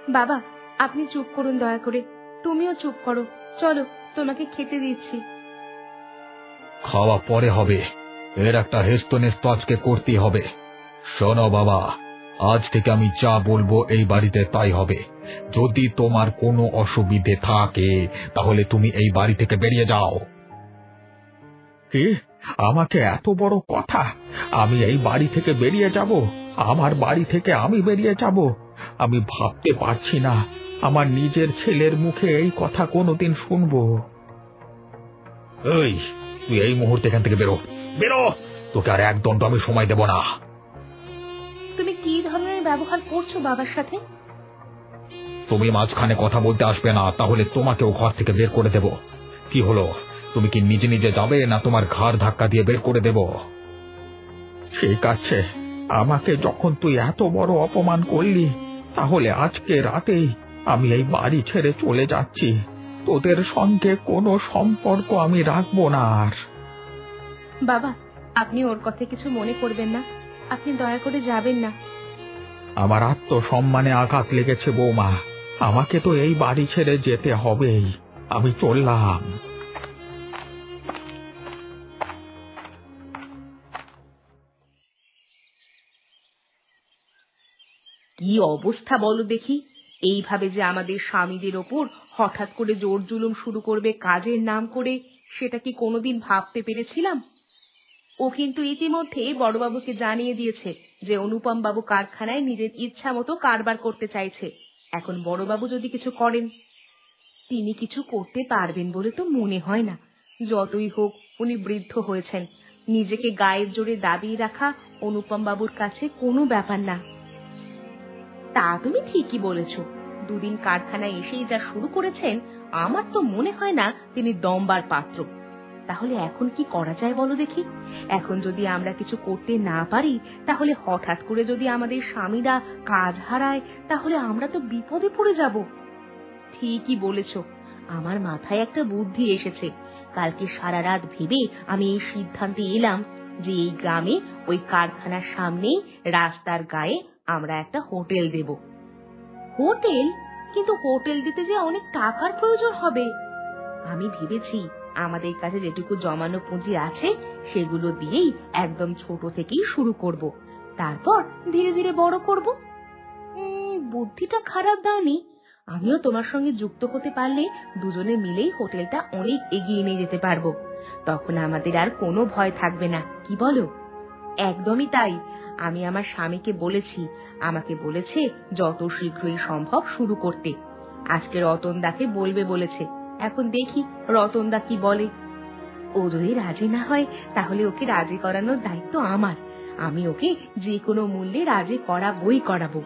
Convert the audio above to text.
বাবা, আপনি চুপ করুন দয়া করে। তুমিও চুপ করো। চলো, তোমাকে খেতে দিচ্ছি। খাওয়া পরে হবে, এর একটা হেস্তনেস্ত আজকে করতেই হবে। শোনো বাবা, আজ থেকে আমি যা বলবো এই বাড়িতে তাই হবে। যদি তোমার কোনো অসুবিধে থাকে তাহলে তুমি এই বাড়ি থেকে বেরিয়ে যাও। কি? আমাকে এত বড় কথা? আমি এই বাড়ি থেকে বেরিয়ে যাব? আমার বাড়ি থেকে আমি বেরিয়ে যাব? আমি ভাবতে পারছি না আমার নিজের ছেলের মুখে এই কথা কোনোদিন শুনবো। এই, তুই এই মুহূর্তে এখান থেকে বেরো, বেরো। তোকে আর এক দণ্ড আমি সময় দেব না। তুমি কি ধরনের ব্যবহার করছো বাবার সাথে? তুমি মাঝখানে কথা বলতে আসবে না, তাহলে তোমাকেও ঘর থেকে বের করে দেব। কি হলো, তুমি কি নিজে নিজে যাবে না তোমার ঘাড় ধাক্কা দিয়ে বের করে দেব? ঠিক আছে, আমাকে যখন তুই এত বড় অপমান করলি, তাহলে আজকে রাতেই আমি এই বাড়ি ছেড়ে চলে যাচ্ছি। তোদের সঙ্গে কোনো সম্পর্ক আমি রাখবো না আর। বাবা, আপনি ওর কথা কিছু মনে করবেন না। আপনি দয়া করে যাবেন না। আমার আত্মসম্মানে আঘাত লেগেছে বৌমা, আমাকে তো এই বাড়ি ছেড়ে যেতে হবেই। আমি চললাম। কি অবস্থা বলো দেখি। এইভাবে যে আমাদের স্বামীদের ওপর হঠাৎ করে জোর জুলুম শুরু করবে কাজের নাম করে, সেটা কি কোনোদিন ভাবতে পেরেছিলাম? ও কিন্তু ইতিমধ্যে বড়বাবুকে জানিয়ে দিয়েছে যে অনুপম বাবু কারখানায় নিজের ইচ্ছা মতো কারবার করতে চাইছে। এখন বড়বাবু যদি কিছু করেন, তিনি কিছু করতে পারবেন বলে তো মনে হয় না। যতই হোক উনি বৃদ্ধ হয়েছেন, নিজেকে গায়ের জোরে দাবিয়ে রাখা অনুপম বাবুর কাছে কোনো ব্যাপার না। তা তুমি ঠিকই বলেছ। দুদিন কারখানায় এসেই যা শুরু করেছেন, আমার তো মনে হয় না তিনি দমবার পাত্র। তাহলে এখন কি করা যায় বলো দেখি? এখন যদি আমরা কিছু করতে না পারি, তাহলে হঠাৎ করে যদি আমাদের স্বামীরা কাজ হারায়, তাহলে আমরা তো বিপদে পড়ে যাব। ঠিকই বলেছ, আমার মাথায় একটা বুদ্ধি এসেছে। কালকে সারা রাত ভেবে আমি এই সিদ্ধান্তে এলাম যে এই গ্রামে ওই কারখানার সামনেই রাস্তার গায়ে আমরা একটা হোটেল দেব। হোটেল? কিন্তু হোটেল দিতে যে অনেক টাকার প্রয়োজন হবে। আমি ভেবেছি আমাদের কাছে যেটুকু জমানো পুঁজি আছে সেগুলো দিয়েই একদম ছোট থেকেই শুরু করব, তারপর ধীরে ধীরে বড় করব। বুদ্ধিটা খারাপ দাওনি। আমিও তোমার সঙ্গে যুক্ত হতে পারলে দুজনে মিলেই হোটেলটা অনেক এগিয়ে নিয়ে যেতে পারবো। তখন আমাদের আর কোনো ভয় থাকবে না, কি বলো? একদমই তাই। আমি আমার স্বামীকে বলেছি, আমাকে বলেছে যত শীঘ্রই সম্ভব শুরু করতে। আজকে রতনদাকে বলবে বলেছে। এখন দেখি রতনদা কি বলে। ও যদি রাজি না হয়, তাহলে ওকে রাজি করানোর দায়িত্ব আমার। আমি ওকে যে কোনো মূল্যে রাজি করাবোই করাবো।